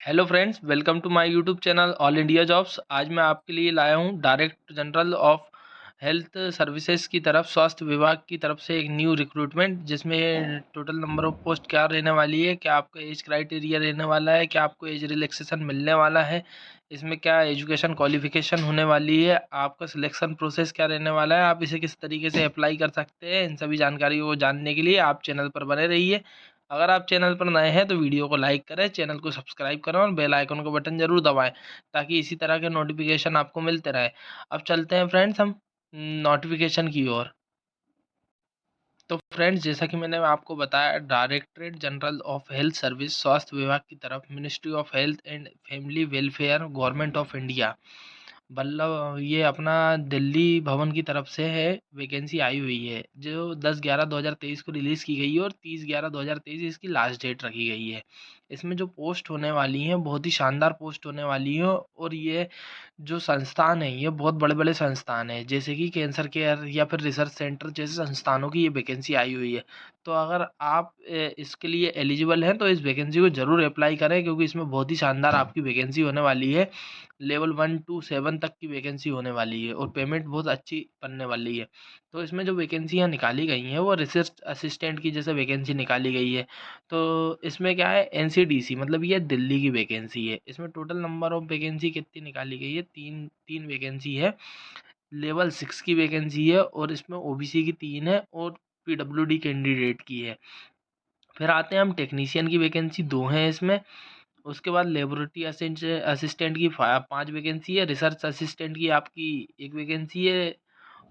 Hello friends, welcome to my YouTube channel All India Jobs. आज मैं आपके लिए लाया हूं director general of health services की तरफ, स्वास्थ्य विभाग की तरफ से एक न्यू रिक्रूटमेंट, जिसमें टोटल नंबर ऑफ पोस्ट क्या रहने वाली है, क्या आपका एज क्राइटेरिया रहने वाला है, क्या आपको एज रिलैक्सेशन मिलने वाला है, इसमें क्या एजुकेशन क्वालिफिकेशन होने वाली है, आपका सिलेक्शन प्रोसेस क्या रहने वाला है, आप इसे किस तरीके से अप्लाई कर सकते हैं। इन सभी जानकारियों को जानने के लिए आप चैनल पर बने रहिए। अगर आप चैनल पर नए हैं तो वीडियो को लाइक करें, चैनल को सब्सक्राइब करें और बेल आइकन का बटन जरूर दबाएं, ताकि इसी तरह के नोटिफिकेशन आपको मिलते रहे। अब चलते हैं फ्रेंड्स हम नोटिफिकेशन की ओर। तो फ्रेंड्स, जैसा कि मैंने आपको बताया, directorate general of health service, स्वास्थ्य विभाग की तरफ, ministry of health and family welfare, government of India, मतलब ये अपना दिल्ली भवन की तरफ से है। वैकेंसी आई हुई है जो 10/11/2023 को रिलीज़ की गई है और 30/11/2023 इसकी लास्ट डेट रखी गई है। इसमें जो पोस्ट होने वाली हैं बहुत ही शानदार पोस्ट होने वाली हैं, और ये जो संस्थान है ये बहुत बड़े बड़े संस्थान है, जैसे कि कैंसर केयर या फिर रिसर्च सेंटर जैसे संस्थानों की ये वैकेंसी आई हुई है। तो अगर आप इसके लिए एलिजिबल हैं तो इस वैकेंसी को ज़रूर अप्लाई करें, क्योंकि इसमें बहुत ही शानदार आपकी वैकेंसी होने वाली है। लेवल 1 to 7 तक की वैकेंसी होने वाली है और पेमेंट बहुत अच्छी बनने वाली है। तो इसमें जो वैकेंसियाँ निकाली गई हैं वो रिसर्च असिस्टेंट की जैसे वैकेंसी निकाली गई है। तो इसमें क्या है, एनसीडीसी, मतलब ये दिल्ली की वैकेंसी है। इसमें टोटल नंबर ऑफ वैकेंसी कितनी निकाली गई है, तीन तीन वैकेंसी है। लेवल 6 की वैकेंसी है और इसमें ओबीसी की 3 है और पीडब्ल्यूडी कैंडिडेट की है। फिर आते हैं हम टेक्नीशियन की वैकेंसी 2 हैं इसमें। उसके बाद लेबोरेटरी असिस्टेंट की 5 वैकेंसी है। रिसर्च असिस्टेंट की आपकी 1 वैकेंसी है।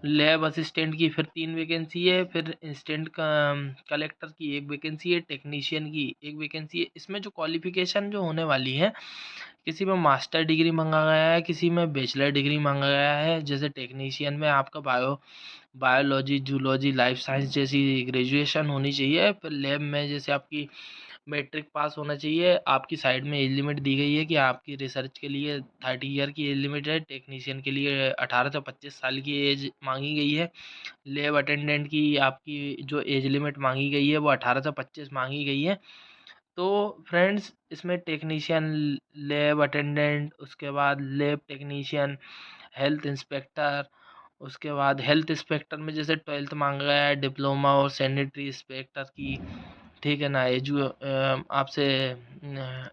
लैब असिस्टेंट की फिर 3 वैकेंसी है। फिर इंस्टेंट कलेक्टर की 1 वैकेंसी है। टेक्नीशियन की 1 वैकेंसी है। इसमें जो क्वालिफिकेशन जो होने वाली है, किसी में मास्टर डिग्री मांगा गया है, किसी में बैचलर डिग्री मांगा गया है। जैसे टेक्नीशियन में आपका बायोलॉजी, जूलॉजी, लाइफ साइंस जैसी ग्रेजुएशन होनी चाहिए। फिर लैब में जैसे आपकी मैट्रिक पास होना चाहिए। आपकी साइड में एज लिमिट दी गई है कि आपकी रिसर्च के लिए 30 ईयर की एज लिमिट है। टेक्नीशियन के लिए 18 से 25 साल की एज मांगी गई है। लैब अटेंडेंट की आपकी जो एज लिमिट मांगी गई है वो 18 से 25 मांगी गई है। तो फ्रेंड्स, इसमें टेक्नीशियन, लैब अटेंडेंट, उसके बाद लैब टेक्नीशियन, हेल्थ इंस्पेक्टर, उसके बाद हेल्थ इंस्पेक्टर में जैसे 12th मांगा गया है, डिप्लोमा और सैनिटरी इंस्पेक्टर की, ठीक है ना। आपसे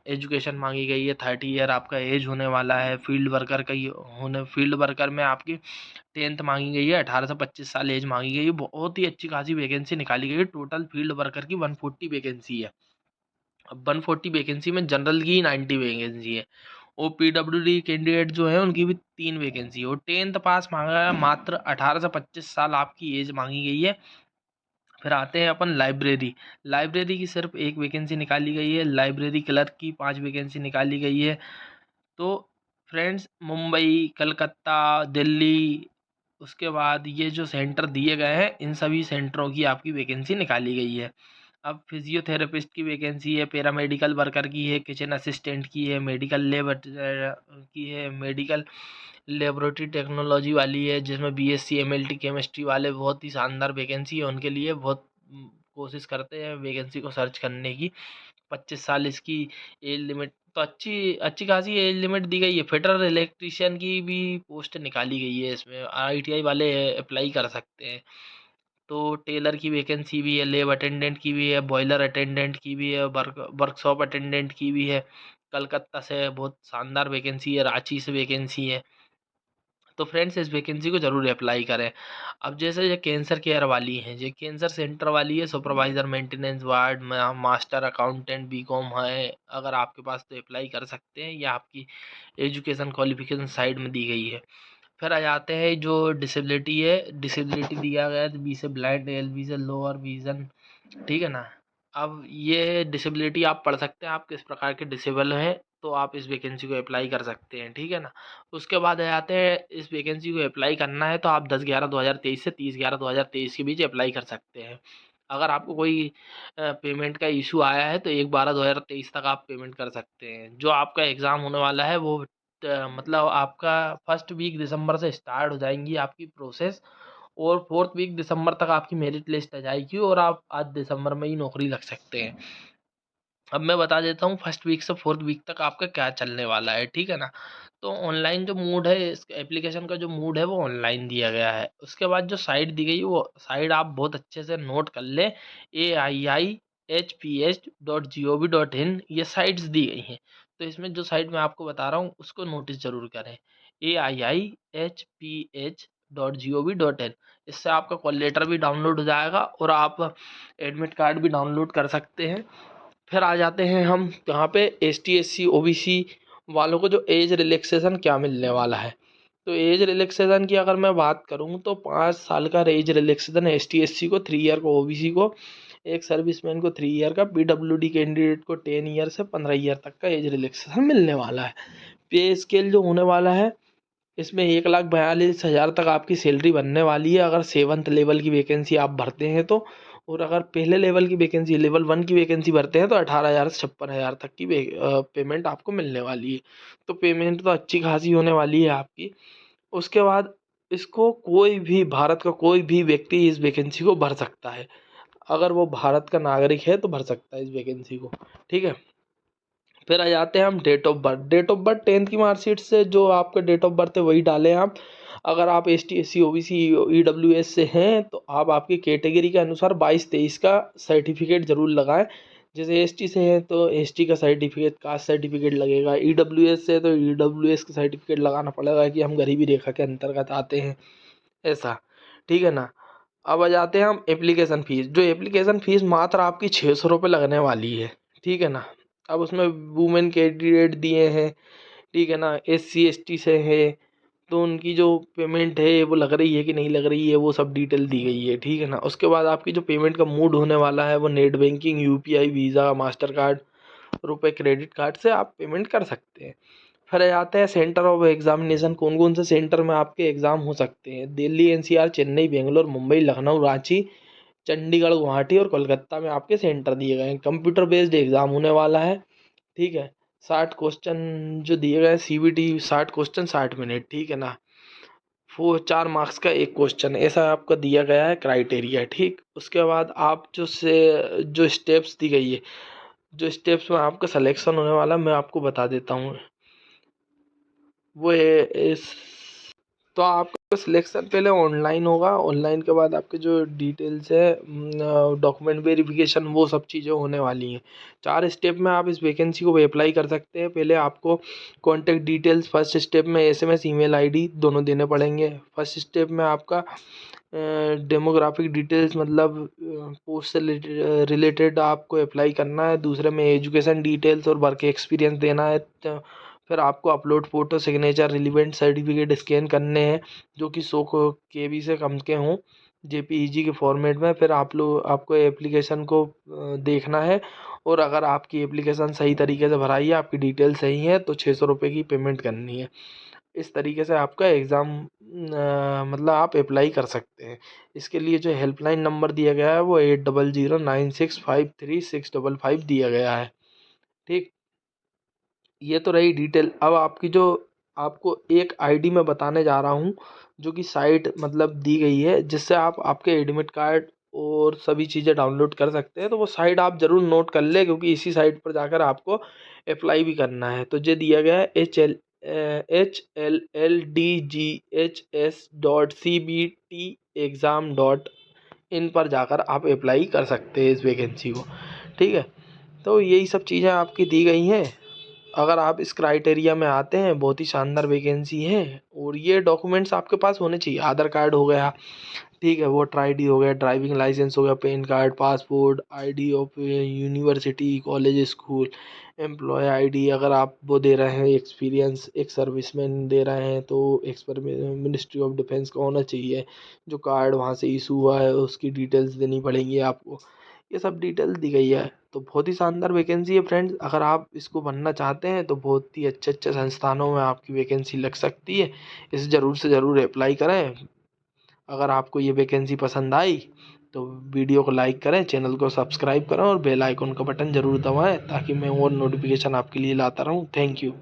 एजुकेशन मांगी गई है, 30 ईयर आपका एज होने वाला है। फील्ड वर्कर का ही होने, फील्ड वर्कर में आपकी 10th मांगी गई है, 18 से 25 साल एज मांगी गई है। बहुत ही अच्छी खासी वैकेंसी निकाली गई है। टोटल फील्ड वर्कर की 140 वैकेंसी है। अब 140 वैकेंसी में जनरल की 90 वैकेंसी है। और पीडब्ल्यूडी कैंडिडेट जो है उनकी भी 3 वैकेंसी है। और 10th पास मांगा है, मात्र 18 से 25 साल आपकी एज मांगी गई है। फिर आते हैं अपन लाइब्रेरी। लाइब्रेरी की सिर्फ 1 वैकेंसी निकाली गई है। लाइब्रेरी क्लर्क की 5 वैकेंसी निकाली गई है। तो फ्रेंड्स, मुंबई, कलकत्ता, दिल्ली, उसके बाद ये जो सेंटर दिए गए हैं, इन सभी सेंटरों की आपकी वैकेंसी निकाली गई है। अब फिजियोथेरेपिस्ट की वैकेंसी है, पैरामेडिकल वर्कर की है, किचन असिस्टेंट की है, मेडिकल लेब की है, मेडिकल लेबोरेटरी टेक्नोलॉजी वाली है, जिसमें बीएससी एमएलटी केमिस्ट्री वाले, बहुत ही शानदार वैकेंसी है उनके लिए। बहुत कोशिश करते हैं वैकेंसी को सर्च करने की। 25 साल इसकी एज लिमिट, तो अच्छी अच्छी खासी एज लिमिट दी गई है। फिटर इलेक्ट्रिशियन की भी पोस्ट निकाली गई है। इसमें आईटीआई वाले अप्लाई कर सकते हैं। तो टेलर की वैकेंसी भी है, लैब अटेंडेंट की भी है, बॉयलर अटेंडेंट की भी है, वर्कशॉप अटेंडेंट की भी है। कलकत्ता से बहुत शानदार वैकेंसी है, रांची से वैकेंसी है। तो फ्रेंड्स, इस वैकेंसी को ज़रूर अप्लाई करें। अब जैसे ये कैंसर केयर वाली हैं, ये कैंसर सेंटर वाली है, सुपरवाइज़र मेंटेनेंस वार्ड में, मास्टर अकाउंटेंट बीकॉम है। अगर आपके पास तो अप्लाई कर सकते हैं, या आपकी एजुकेशन क्वालिफिकेशन साइड में दी गई है। फिर आ जाते हैं जो डिसेबिलिटी है। डिसेबिलिटी दिया गया है बी से ब्लाइंड, एल बी से लोअर विजन, ठीक है ना। अब ये डिसेबिलिटी आप पढ़ सकते हैं, आप किस प्रकार के डिसेबल हैं, तो आप इस वैकेंसी को अप्लाई कर सकते हैं, ठीक है ना। उसके बाद आ जाते हैं, इस वैकेंसी को अप्लाई करना है तो आप 10/11/2023 से 30/11/2023 के बीच अप्लाई कर सकते हैं। अगर आपको कोई पेमेंट का इशू आया है तो 1/12/2023 तक आप पेमेंट कर सकते हैं। जो आपका एग्ज़ाम होने वाला है वो मतलब आपका फर्स्ट वीक दिसंबर से स्टार्ट हो जाएंगी आपकी प्रोसेस, और 4th वीक दिसंबर तक आपकी मेरिट लिस्ट आ जाएगी और आप आज दिसंबर में ही नौकरी लग सकते हैं। अब मैं बता देता हूँ फर्स्ट वीक से फोर्थ वीक तक आपका क्या चलने वाला है, ठीक है ना। तो ऑनलाइन जो मोड है, इस एप्लीकेशन का जो मोड है वो ऑनलाइन दिया गया है। उसके बाद जो साइट दी गई है वो साइट आप बहुत अच्छे से नोट कर लें, AIIHPH.gov.in ये साइट्स दी गई हैं। तो इसमें जो साइट मैं आपको बता रहा हूँ उसको नोटिस जरूर करें, AIIHPH.gov.in। इससे आपका कॉल लेटर भी डाउनलोड हो जाएगा और आप एडमिट कार्ड भी डाउनलोड कर सकते हैं। फिर आ जाते हैं हम यहाँ पे ST SC OBC वालों को जो एज रिलैक्सेशन क्या मिलने वाला है। तो एज रिलैक्सेशन की अगर मैं बात करूँ तो 5 साल का एज रिलैक्सेशन है ST SC को, 3 ईयर को OBC को, एक सर्विसमैन को 3 ईयर का, PWD कैंडिडेट को 10 ईयर से 15 ईयर तक का एज रिलैक्सेशन मिलने वाला है। पे स्केल जो होने वाला है इसमें 1,42,000 तक आपकी सैलरी बनने वाली है अगर 7th लेवल की वैकेंसी आप भरते हैं तो। और अगर पहले लेवल की वैकेंसी लेवल 1 की वैकेंसी भरते हैं तो 18,000 से 56,000 तक की पेमेंट आपको मिलने वाली है। तो पेमेंट तो अच्छी खासी होने वाली है आपकी। उसके बाद इसको कोई भी भारत का कोई भी व्यक्ति इस वैकेंसी को भर सकता है। अगर वो भारत का नागरिक है तो भर सकता है इस वैकेंसी को, ठीक है। फिर आ जाते हैं हम date of birth. Date of birth 10th की मार्कशीट से जो आपका डेट ऑफ बर्थ है वही डालें आप। अगर आप ST SC OBC EWS से हैं तो आप आपकी कैटेगरी के अनुसार 22-23 का सर्टिफिकेट ज़रूर लगाएं। जैसे ST से हैं तो ST का सर्टिफिकेट, कास्ट सर्टिफिकेट लगेगा। EWS से तो EWS का सर्टिफिकेट लगाना पड़ेगा कि हम गरीबी रेखा के अंतर्गत आते हैं, ऐसा, ठीक है ना। अब आ जाते हैं हम एप्लीकेशन फ़ीस। जो एप्लीकेशन फ़ीस मात्र आपकी 600 रुपये लगने वाली है, ठीक है ना। अब उसमें वुमेन कैंडिडेट दिए हैं, ठीक है ना, SC ST से है तो उनकी जो पेमेंट है वो लग रही है कि नहीं लग रही है वो सब डिटेल दी गई है, ठीक है ना। उसके बाद आपकी जो पेमेंट का मोड होने वाला है वो net banking, UPI, visa, master card, रुपए क्रेडिट कार्ड से आप पेमेंट कर सकते हैं। फिर आते हैं सेंटर ऑफ एग्जामिनेशन, कौन कौन से सेंटर में आपके एग्ज़ाम हो सकते हैं। दिल्ली NCR, चेन्नई, बेंगलोर, मुंबई, लखनऊ, रांची, चंडीगढ़, गुवाहाटी और कोलकाता में आपके सेंटर दिए गए हैं। कंप्यूटर बेस्ड एग्ज़ाम होने वाला है, ठीक है। 60 क्वेश्चन जो दिए गए हैं, CBT 60 क्वेश्चन 60 मिनट, ठीक है ना। वो 4 मार्क्स का एक क्वेश्चन, ऐसा आपका दिया गया है क्राइटेरिया, ठीक। उसके बाद आप जो स्टेप्स दी गई है, जो स्टेप्स में आपका सिलेक्शन होने वाला मैं आपको बता देता हूँ। वो है इस तो आपका सिलेक्शन पहले ऑनलाइन होगा। ऑनलाइन के बाद आपके जो डिटेल्स है, डॉक्यूमेंट वेरिफिकेशन, वो सब चीज़ें होने वाली हैं। 4 स्टेप में आप इस वैकेंसी को अप्लाई कर सकते हैं। पहले आपको कॉन्टैक्ट डिटेल्स, फर्स्ट स्टेप में SMS, ईमेल ID दोनों देने पड़ेंगे। फर्स्ट स्टेप में आपका डेमोग्राफिक डिटेल्स मतलब पोस्ट से रिलेटेड आपको अप्लाई करना है। दूसरे में एजुकेशन डिटेल्स और वर्क एक्सपीरियंस देना है। फिर आपको upload photo, signature, relevant certificate scan करने हैं जो कि 100 KB से कम के हों, JPEG के फॉर्मेट में। फिर आपको एप्लीकेशन को देखना है और अगर आपकी एप्लीकेशन सही तरीके से भराई है, आपकी डिटेल सही है तो 600 रुपये की पेमेंट करनी है। इस तरीके से आपका एग्ज़ाम मतलब आप अप्लाई कर सकते हैं। इसके लिए जो हेल्पलाइन नंबर दिया गया है वो 8009653655 दिया गया है, ठीक। ये तो रही डिटेल। अब आपकी जो आपको एक ID मैं बताने जा रहा हूँ जो कि साइट मतलब दी गई है जिससे आप आपके एडमिट कार्ड और सभी चीज़ें डाउनलोड कर सकते हैं। तो वो साइट आप ज़रूर नोट कर लें क्योंकि इसी साइट पर जाकर आपको अप्लाई भी करना है। तो ये दिया गया है HLLDGHS.CBTexam.in पर जाकर आप अप्लाई कर सकते हैं इस वैकेंसी को, ठीक है। तो यही सब चीज़ें आपकी दी गई हैं। अगर आप इस क्राइटेरिया में आते हैं, बहुत ही शानदार वैकेंसी है। और ये डॉक्यूमेंट्स आपके पास होने चाहिए। आधार कार्ड हो गया, ठीक है, वोटर ID हो गया, ड्राइविंग लाइसेंस हो गया, PAN card, passport, ID of university, college, school, employ ID। अगर आप वो दे रहे हैं एक्सपीरियंस, एक सर्विसमैन दे रहे हैं तो मिनिस्ट्री ऑफ डिफेंस का होना चाहिए। जो कार्ड वहाँ से इशू हुआ है उसकी डिटेल्स देनी पड़ेंगी आपको। ये सब डिटेल दी गई है। तो बहुत ही शानदार वैकेंसी है फ्रेंड्स। अगर आप इसको बनना चाहते हैं तो बहुत ही अच्छे अच्छे संस्थानों में आपकी वैकेंसी लग सकती है। इसे ज़रूर से ज़रूर अप्लाई करें। अगर आपको ये वैकेंसी पसंद आई तो वीडियो को लाइक करें, चैनल को सब्सक्राइब करें और बेल आइकन का बटन ज़रूर दबाएं ताकि मैं और नोटिफिकेशन आपके लिए लाता रहूं। Thank you.